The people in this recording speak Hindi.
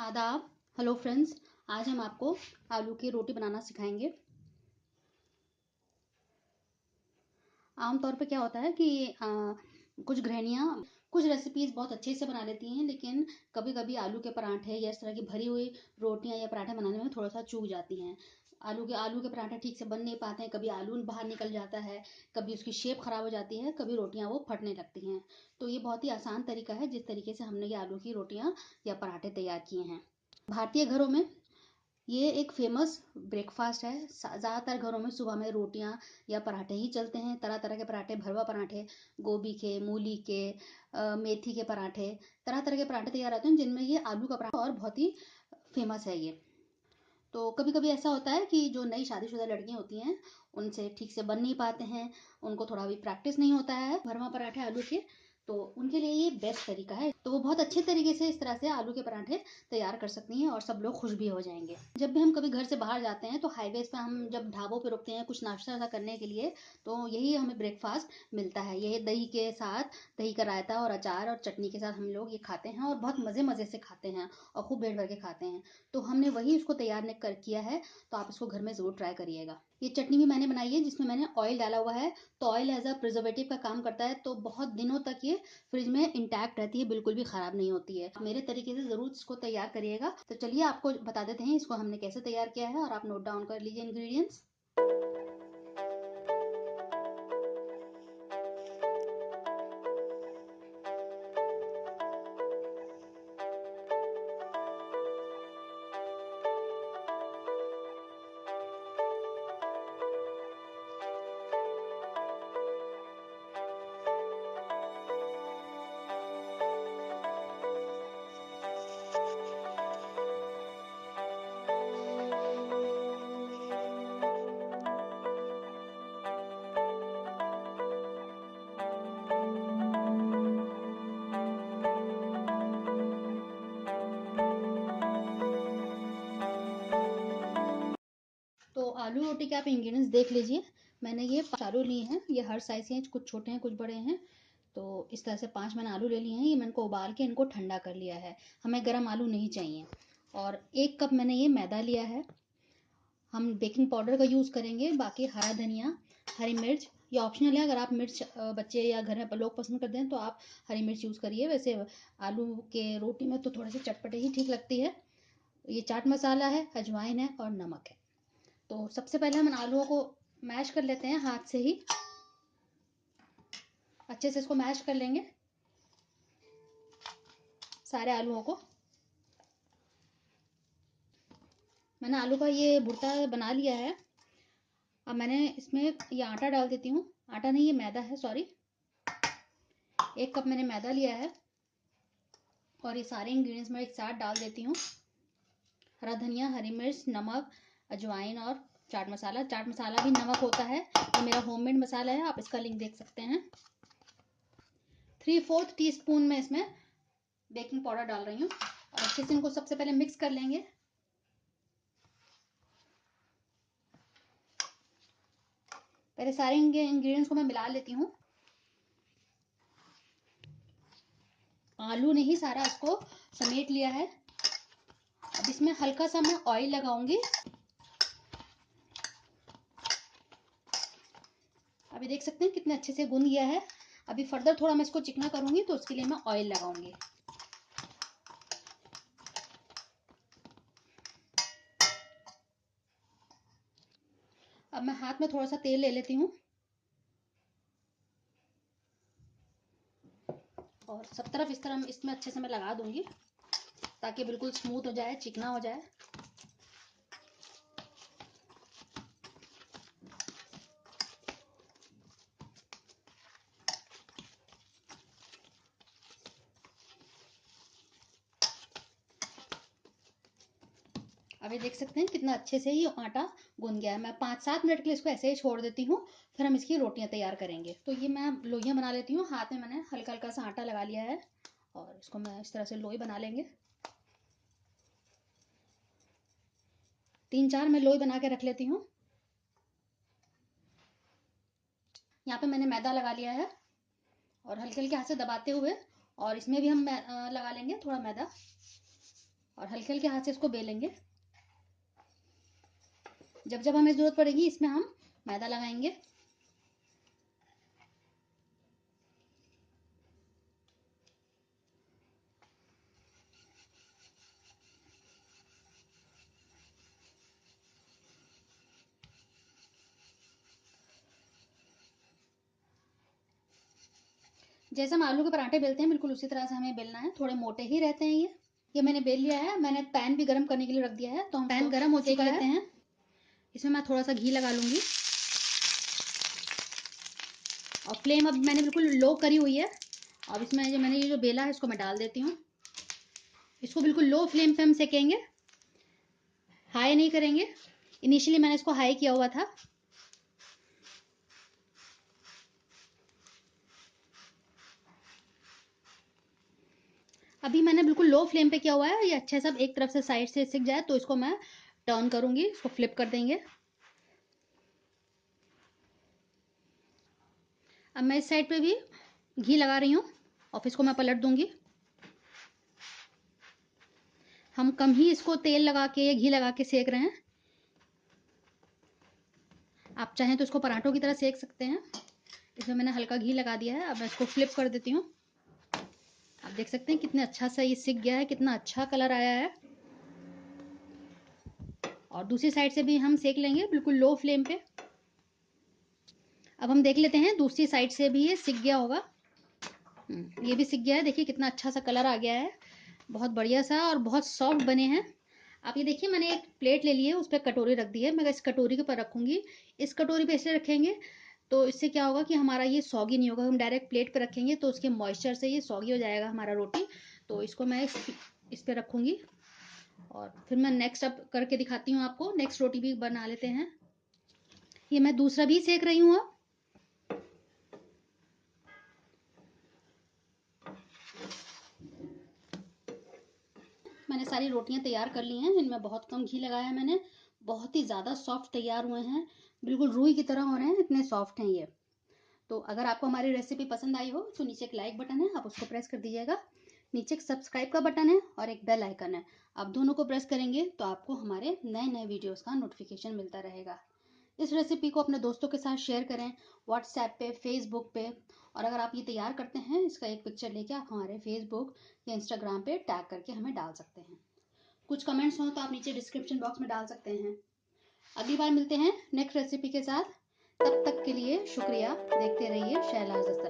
आदाब। हेलो फ्रेंड्स, आज हम आपको आलू की रोटी बनाना सिखाएंगे। आमतौर पे क्या होता है कि कुछ गृहिणियाँ कुछ रेसिपीज़ बहुत अच्छे से बना लेती हैं, लेकिन कभी कभी आलू के पराठे या इस तरह की भरी हुई रोटियां या पराठे बनाने में थोड़ा सा चूक जाती हैं। आलू के पराठे ठीक से बन नहीं पाते हैं, कभी आलू बाहर निकल जाता है, कभी उसकी शेप खराब हो जाती है, कभी रोटियां वो फटने लगती हैं। तो ये बहुत ही आसान तरीका है जिस तरीके से हमने ये आलू की रोटियां या पराठे तैयार किए हैं। भारतीय घरों में ये एक फेमस ब्रेकफास्ट है। ज़्यादातर घरों में सुबह में रोटियां या पराठे ही चलते हैं। तरह तरह के पराठे, भरवा पराठे, गोभी के, मूली के, मेथी के पराठे, तरह तरह के पराठे तैयार होते हैं जिनमें ये आलू का पराठा और बहुत ही फेमस है ये। तो कभी कभी ऐसा होता है कि जो नई शादीशुदा लड़कियां होती हैं उनसे ठीक से बन नहीं पाते हैं, उनको थोड़ा भी प्रैक्टिस नहीं होता है भरवा पराठे आलू के, तो उनके लिए ये बेस्ट तरीका है। तो वो बहुत अच्छे तरीके से इस तरह से आलू के पराठे तैयार कर सकती हैं और सब लोग खुश भी हो जाएंगे। जब भी हम कभी घर से बाहर जाते हैं तो हाईवेज पे हम जब ढाबों पे रुकते हैं कुछ नाश्ता करने के लिए, तो यही हमें ब्रेकफास्ट मिलता है। यही दही के साथ, दही का रायता और अचार और चटनी के साथ हम लोग ये खाते हैं और बहुत मज़े मज़े से खाते हैं और खूब पेट भर के खाते हैं। तो हमने वही इसको तैयार किया है, तो आप इसको घर में ज़रूर ट्राई करिएगा। ये चटनी भी मैंने बनाई है जिसमें मैंने ऑयल डाला हुआ है, तो ऑयल एज अ प्रिजर्वेटिव का काम करता है, तो बहुत दिनों तक ये फ्रिज में इंटैक्ट रहती है, बिल्कुल भी ख़राब नहीं होती है। मेरे तरीके से ज़रूर इसको तैयार करिएगा। तो चलिए आपको बता देते हैं इसको हमने कैसे तैयार किया है और आप नोट डाउन कर लीजिए इंग्रेडिएंट्स। तो आलू रोटी के आप इंग्रेडिएंट्स देख लीजिए। मैंने ये 5 आलू लिए हैं, ये हर साइज़ के हैं, कुछ छोटे हैं कुछ बड़े हैं। तो इस तरह से 5 मैंने आलू ले लिए हैं। ये मैंने इनको उबाल के इनको ठंडा कर लिया है, हमें गर्म आलू नहीं चाहिए। और 1 कप मैंने ये मैदा लिया है। हम बेकिंग पाउडर का यूज़ करेंगे, बाकी हरा धनिया, हरी मिर्च ये ऑप्शनल है। अगर आप मिर्च बच्चे या घर में लोग पसंद करते हैं तो आप हरी मिर्च यूज़ करिए। वैसे आलू के रोटी में तो थोड़े से चटपटे ही ठीक लगती है। ये चाट मसाला है, अजवाइन है और नमक है। तो सबसे पहले हम आलूओं को मैश कर लेते हैं हाथ से ही। अच्छे से इसको मैश कर लेंगे सारे आलूओं को। मैंने आलू का ये भुर्ता बना लिया है। अब मैंने इसमें ये आटा डाल देती हूँ। आटा नहीं, ये मैदा है, सॉरी। 1 कप मैंने मैदा लिया है और ये सारे इंग्रेडिएंट्स मैं एक साथ डाल देती हूँ। हरा धनिया, हरी मिर्च, नमक, अजवाइन और चाट मसाला। चाट मसाला भी नमक होता है, ये मेरा होममेड मसाला है, आप इसका लिंक देख सकते हैं। 3/4 टीस्पून में इसमें बेकिंग पाउडर डाल रही हूँ और अच्छे से इनको सबसे पहले मिक्स कर लेंगे। पहले सारे इंग्रेडिएंट्स को मैं मिला लेती हूँ। आलू ने ही सारा इसको समेट लिया है। अब इसमें हल्का सा मैं ऑयल लगाऊंगी। अभी देख सकते हैं कितने अच्छे से गूंद गया है। अभी फर्दर थोड़ा मैं इसको चिकना करूंगी तो उसके लिए मैं ऑयल लगाऊंगी। अब मैं हाथ में थोड़ा सा तेल ले लेती हूँ और सब तरफ इस तरह इसमें अच्छे से मैं लगा दूंगी ताकि बिल्कुल स्मूथ हो जाए, चिकना हो जाए। अभी देख सकते हैं कितना अच्छे से ये आटा गूंद गया है। मैं 5-7 मिनट के लिए इसको ऐसे ही छोड़ देती हूँ, फिर हम इसकी रोटियां तैयार करेंगे। तो ये मैं लोइयां बना लेती हूँ। हाथ में मैंने हल्का हल्का सा आटा लगा लिया है और इसको मैं इस तरह से लोई बना लेंगे। 3-4 मैं लोई बना के रख लेती हूँ। यहाँ पे मैंने मैदा लगा लिया है और हल्के हल्के हाथ से दबाते हुए, और इसमें भी हम लगा लेंगे थोड़ा मैदा। और हल्के हल्के हाथ से इसको बेलेंगे। जब जब हमें ज़रूरत पड़ेगी इसमें हम मैदा लगाएंगे। जैसे हम आलू के पराठे बेलते हैं बिल्कुल उसी तरह से हमें बेलना है। थोड़े मोटे ही रहते हैं ये मैंने बेल लिया है। मैंने पैन भी गर्म करने के लिए रख दिया है, तो हम पैन गर्म हो चुका लेते हैं। इसमें मैं थोड़ा सा घी लगा लूंगी और फ्लेम अब मैंने बिल्कुल लो करी हुई है। अब इसमें जो मैंने ये जो बेला है इसको मैं डाल देती हूँ। इसको बिल्कुल लो फ्लेम पे हम सेकेंगे, हाई नहीं करेंगे। इनिशियली मैंने इसको हाई किया हुआ था। अभी मैंने बिल्कुल लो फ्लेम पे किया हुआ है। ये अच्छे से एक तरफ से साइड से सिक जाए तो इसको मैं टर्न करूंगी, इसको फ्लिप कर देंगे। अब मैं इस साइड पे भी घी लगा रही हूँ और फिर इसको मैं पलट दूंगी। हम कम ही इसको तेल लगा के या घी लगा के सेक रहे हैं। आप चाहें तो इसको पराठों की तरह सेक सकते हैं। इसमें मैंने हल्का घी लगा दिया है। अब मैं इसको फ्लिप कर देती हूँ। आप देख सकते हैं कितने अच्छा सा ये सिक गया है, कितना अच्छा कलर आया है। और दूसरी साइड से भी हम सेक लेंगे बिल्कुल लो फ्लेम पे। अब हम देख लेते हैं दूसरी साइड से भी ये सिक गया होगा। ये भी सिक गया है। देखिए कितना अच्छा सा कलर आ गया है, बहुत बढ़िया सा और बहुत सॉफ्ट बने हैं। आप ये देखिए मैंने एक प्लेट ले ली है, उस पर कटोरी रख दी है। मैं इस कटोरी के ऊपर रखूंगी। इस कटोरी पे ऐसे रखेंगे तो इससे क्या होगा कि हमारा ये सॉगी नहीं होगा। हम डायरेक्ट प्लेट पे रखेंगे तो उसके मॉइस्चर से ये सॉगी हो जाएगा हमारा रोटी। तो इसको मैं इस पे रखूंगी और फिर मैं नेक्स्ट अब करके दिखाती हूँ आपको। नेक्स्ट रोटी भी बना लेते हैं। ये मैं दूसरा भी सेक रही हूँ। अब मैंने सारी रोटियां तैयार कर ली हैं। इनमें बहुत कम घी लगाया है मैंने। बहुत ही ज़्यादा सॉफ्ट तैयार हुए हैं, बिल्कुल रुई की तरह हो रहे हैं, इतने सॉफ्ट हैं ये। तो अगर आपको हमारी रेसिपी पसंद आई हो तो नीचे एक लाइक बटन है, आप उसको प्रेस कर दीजिएगा। नीचे एक सब्सक्राइब का बटन है और एक बेल आइकन है। आप दोनों को प्रेस करेंगे तो आपको हमारे नए नए वीडियोस का नोटिफिकेशन मिलता रहेगा। इस रेसिपी को अपने दोस्तों के साथ शेयर करें, व्हाट्सएप पे, फेसबुक पे। और अगर आप ये तैयार करते हैं इसका एक पिक्चर लेके आप हमारे फेसबुक या इंस्टाग्राम पे टैग करके हमें डाल सकते हैं। कुछ कमेंट्स हो तो आप नीचे डिस्क्रिप्शन बॉक्स में डाल सकते हैं। अगली बार मिलते हैं नेक्स्ट रेसिपी के साथ। तब तक के लिए शुक्रिया। देखते रहिए शैलाज दस्तरखान।